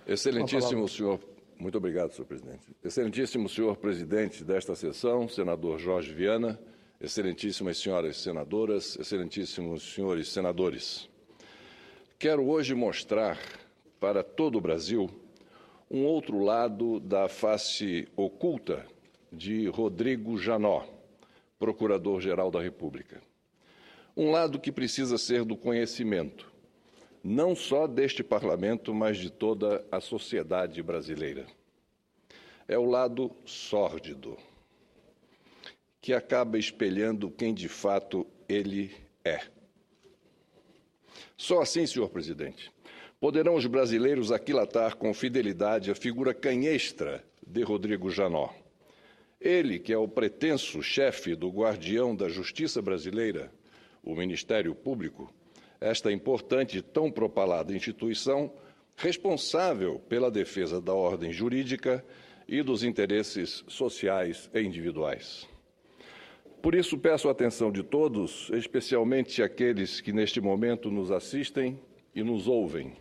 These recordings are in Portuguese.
Excelentíssimo senhor, muito obrigado, senhor presidente. Excelentíssimo senhor presidente desta sessão, senador Jorge Viana, excelentíssimas senhoras senadoras, excelentíssimos senhores senadores. Quero hoje mostrar para todo o Brasil um outro lado da face oculta de Rodrigo Janot, Procurador-Geral da República. Um lado que precisa ser do conhecimento, não só deste parlamento, mas de toda a sociedade brasileira. É o lado sórdido, que acaba espelhando quem de fato ele é. Só assim, senhor presidente, poderão os brasileiros aquilatar com fidelidade a figura canhestra de Rodrigo Janot. Ele, que é o pretenso chefe do guardião da justiça brasileira, o Ministério Público, esta importante e tão propalada instituição, responsável pela defesa da ordem jurídica e dos interesses sociais e individuais. Por isso, peço a atenção de todos, especialmente aqueles que neste momento nos assistem e nos ouvem.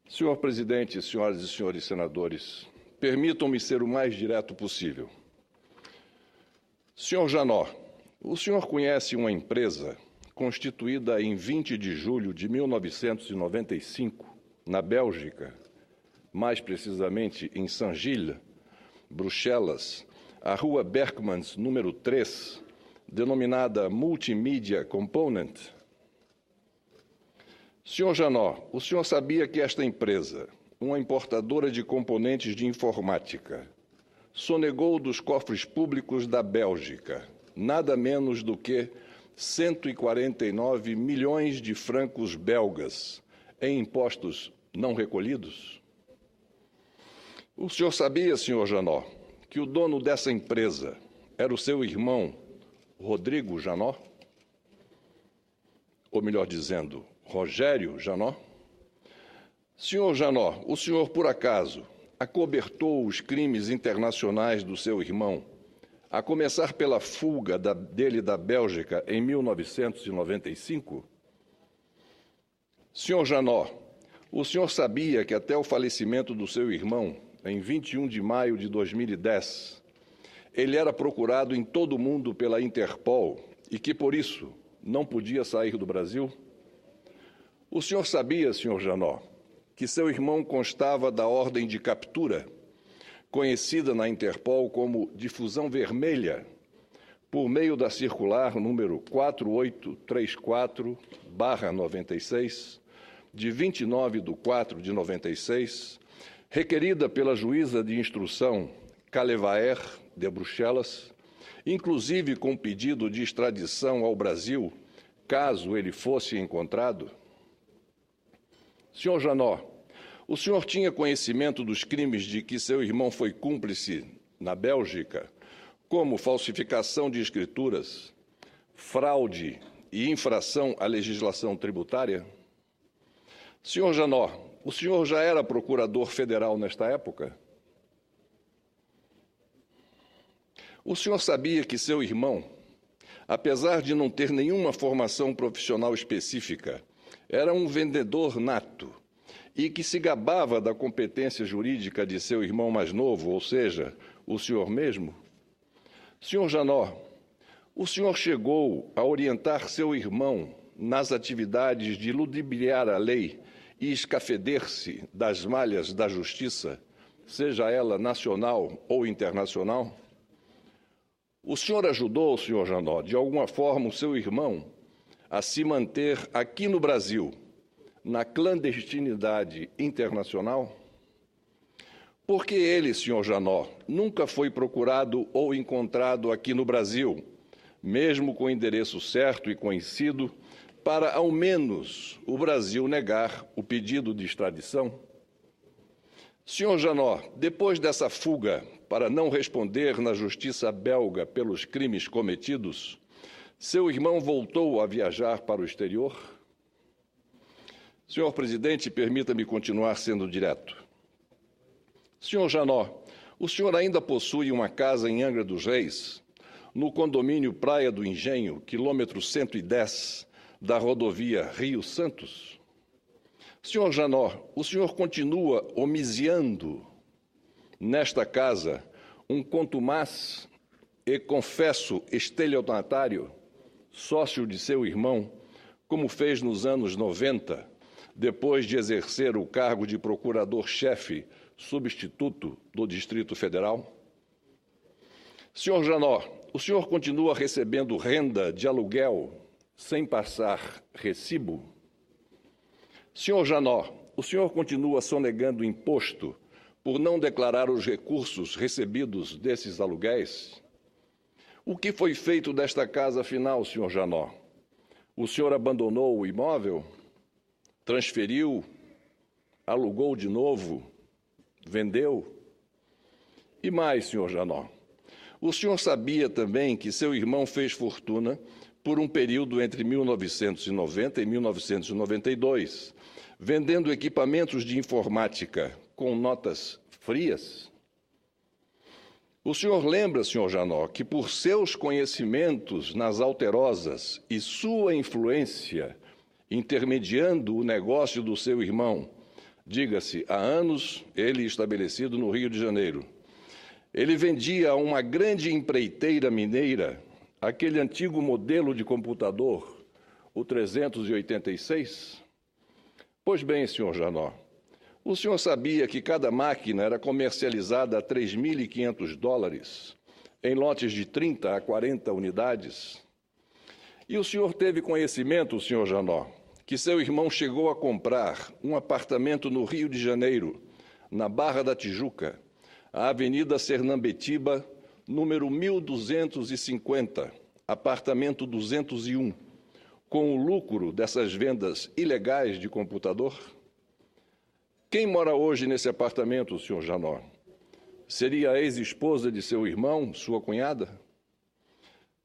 Senhor presidente, senhoras e senhores senadores, permitam-me ser o mais direto possível. Senhor Janot, o senhor conhece uma empresa constituída em 20 de julho de 1995, na Bélgica, mais precisamente em Saint-Gilles, Bruxelas, a Rua Berkmans, número 3, denominada Multimedia Component? Senhor Janot, o senhor sabia que esta empresa, uma importadora de componentes de informática, sonegou dos cofres públicos da Bélgica nada menos do que 149 milhões de francos belgas em impostos não recolhidos? O senhor sabia, senhor Janot, que o dono dessa empresa era o seu irmão, Rodrigo Janot? Ou melhor dizendo, Rogério Janot? Senhor Janot, o senhor, por acaso, acobertou os crimes internacionais do seu irmão, a começar pela fuga dele da Bélgica em 1995? Senhor Janot, o senhor sabia que até o falecimento do seu irmão, em 21 de maio de 2010, ele era procurado em todo o mundo pela Interpol e que, por isso, não podia sair do Brasil? O senhor sabia, senhor Janot, que seu irmão constava da ordem de captura, conhecida na Interpol como difusão vermelha, por meio da circular número 4834/96, de 29/4/96, requerida pela juíza de instrução Calevaer, de Bruxelas, inclusive com pedido de extradição ao Brasil, caso ele fosse encontrado? Senhor Janot, o senhor tinha conhecimento dos crimes de que seu irmão foi cúmplice na Bélgica, como falsificação de escrituras, fraude e infração à legislação tributária? Senhor Janot, o senhor já era procurador federal nesta época? O senhor sabia que seu irmão, apesar de não ter nenhuma formação profissional específica, era um vendedor nato e que se gabava da competência jurídica de seu irmão mais novo, ou seja, o senhor mesmo? Senhor Janot, o senhor chegou a orientar seu irmão nas atividades de ludibriar a lei e escafeder-se das malhas da justiça, seja ela nacional ou internacional? O senhor ajudou, senhor Janot, de alguma forma, o seu irmão a se manter aqui no Brasil, na clandestinidade internacional? Porque ele, senhor Janot, nunca foi procurado ou encontrado aqui no Brasil, mesmo com endereço certo e conhecido, para, ao menos, o Brasil negar o pedido de extradição? Senhor Janot, depois dessa fuga para não responder na justiça belga pelos crimes cometidos, seu irmão voltou a viajar para o exterior? Senhor presidente, permita-me continuar sendo direto. Senhor Janot, o senhor ainda possui uma casa em Angra dos Reis, no condomínio Praia do Engenho, quilômetro 110, da rodovia Rio Santos? Senhor Janó, o senhor continua homiziando nesta casa um contumaz e confesso estelionatário, sócio de seu irmão, como fez nos anos 90, depois de exercer o cargo de procurador-chefe substituto do Distrito Federal? Senhor Janó, o senhor continua recebendo renda de aluguel sem passar recibo? Senhor Janó, o senhor continua sonegando imposto por não declarar os recursos recebidos desses aluguéis? O que foi feito desta casa afinal, senhor Janó? O senhor abandonou o imóvel? Transferiu? Alugou de novo? Vendeu? E mais, senhor Janó, o senhor sabia também que seu irmão fez fortuna por um período entre 1990 e 1992, vendendo equipamentos de informática com notas frias? O senhor lembra, senhor Janó, que por seus conhecimentos nas alterosas e sua influência intermediando o negócio do seu irmão, diga-se, há anos ele estabelecido no Rio de Janeiro, ele vendia a uma grande empreiteira mineira aquele antigo modelo de computador, o 386? Pois bem, senhor Janó, o senhor sabia que cada máquina era comercializada a $3.500 em lotes de 30 a 40 unidades? E o senhor teve conhecimento, senhor Janó, que seu irmão chegou a comprar um apartamento no Rio de Janeiro, na Barra da Tijuca, a Avenida Sernambetiba, número 1250, apartamento 201, com o lucro dessas vendas ilegais de computador? Quem mora hoje nesse apartamento, senhor Janó? Seria a ex-esposa de seu irmão, sua cunhada?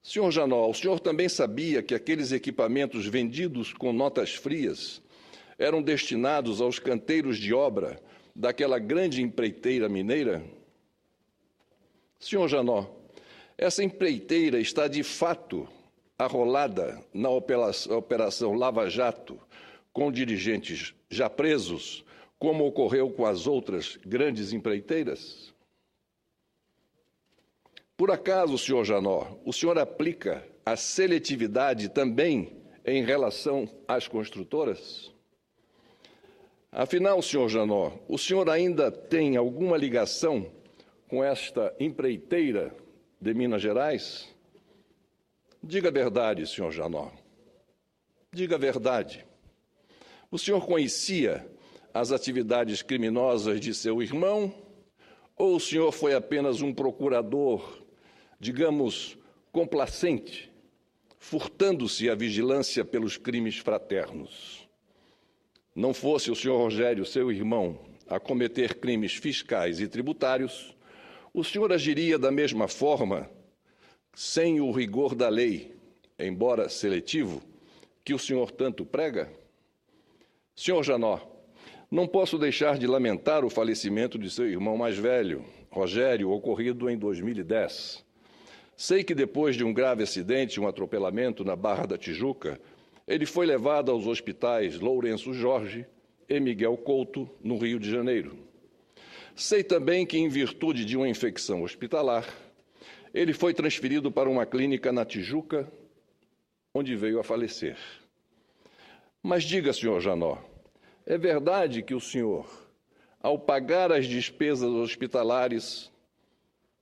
Senhor Janó, o senhor também sabia que aqueles equipamentos vendidos com notas frias eram destinados aos canteiros de obra daquela grande empreiteira mineira? Senhor Janó, essa empreiteira está de fato arrolada na Operação Lava Jato, com dirigentes já presos, como ocorreu com as outras grandes empreiteiras? Por acaso, senhor Janó, o senhor aplica a seletividade também em relação às construtoras? Afinal, senhor Janó, o senhor ainda tem alguma ligação com esta empreiteira de Minas Gerais? Diga a verdade, senhor Janó. Diga a verdade. O senhor conhecia as atividades criminosas de seu irmão ou o senhor foi apenas um procurador, digamos, complacente, furtando-se à vigilância pelos crimes fraternos? Não fosse o senhor Rogério, seu irmão, a cometer crimes fiscais e tributários, o senhor agiria da mesma forma, sem o rigor da lei, embora seletivo, que o senhor tanto prega? Senhor Janó, não posso deixar de lamentar o falecimento de seu irmão mais velho, Rogério, ocorrido em 2010. Sei que depois de um grave acidente, um atropelamento na Barra da Tijuca, ele foi levado aos hospitais Lourenço Jorge e Miguel Couto, no Rio de Janeiro. Sei também que, em virtude de uma infecção hospitalar, ele foi transferido para uma clínica na Tijuca, onde veio a falecer. Mas diga, senhor Janó, é verdade que o senhor, ao pagar as despesas hospitalares,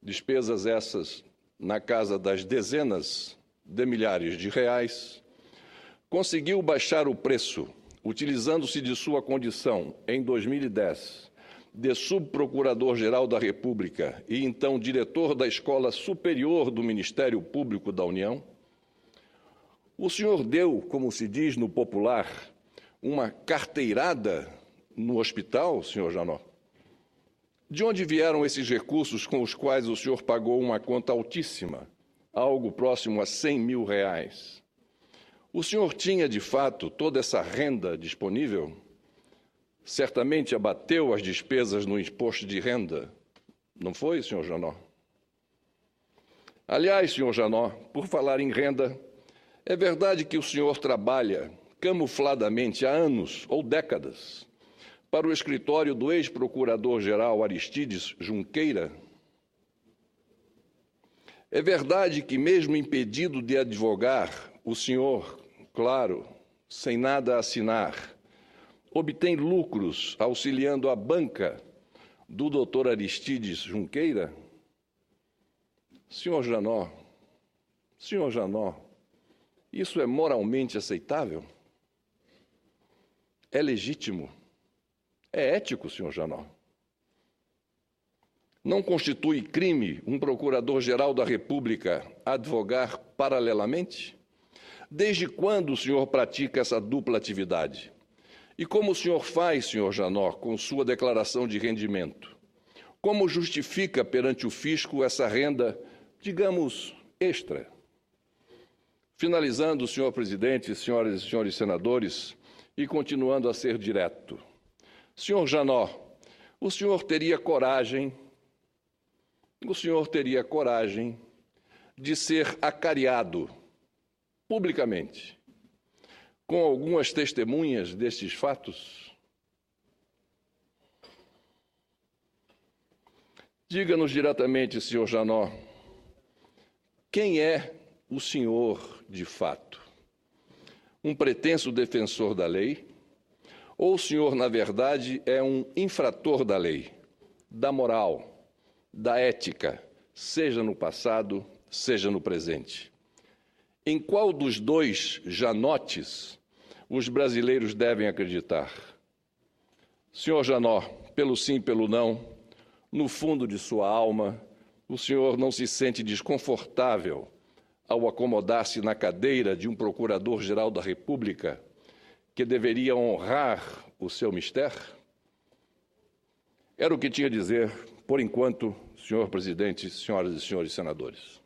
despesas essas na casa das dezenas de milhares de reais, conseguiu baixar o preço, utilizando-se de sua condição, em 2010, de subprocurador-geral da República e então diretor da Escola Superior do Ministério Público da União? O senhor deu, como se diz no popular, uma carteirada no hospital, senhor Janó? De onde vieram esses recursos com os quais o senhor pagou uma conta altíssima, algo próximo a R$100 mil? O senhor tinha, de fato, toda essa renda disponível? Certamente abateu as despesas no imposto de renda, não foi, senhor Janó? Aliás, senhor Janó, por falar em renda, é verdade que o senhor trabalha camufladamente há anos ou décadas para o escritório do ex-procurador-geral Aristides Junqueira? É verdade que, mesmo impedido de advogar, o senhor, claro, sem nada a assinar, obtém lucros auxiliando a banca do doutor Aristides Junqueira? Senhor Janot, isso é moralmente aceitável? É legítimo? É ético, senhor Janot? Não constitui crime um procurador-geral da República advogar paralelamente? Desde quando o senhor pratica essa dupla atividade? E como o senhor faz, senhor Janot, com sua declaração de rendimento? Como justifica perante o fisco essa renda, digamos, extra? Finalizando, senhor presidente, senhoras e senhores senadores, e continuando a ser direto. Senhor Janot, o senhor teria coragem de ser acariado publicamente com algumas testemunhas destes fatos? Diga-nos diretamente, senhor Janot, quem é o senhor de fato? Um pretenso defensor da lei? Ou o senhor, na verdade, é um infrator da lei, da moral, da ética, seja no passado, seja no presente? Em qual dos dois Janotes os brasileiros devem acreditar? Senhor Janot, pelo sim, pelo não, no fundo de sua alma, o senhor não se sente desconfortável ao acomodar-se na cadeira de um procurador-geral da República que deveria honrar o seu mistério? Era o que tinha a dizer, por enquanto, senhor presidente, senhoras e senhores senadores.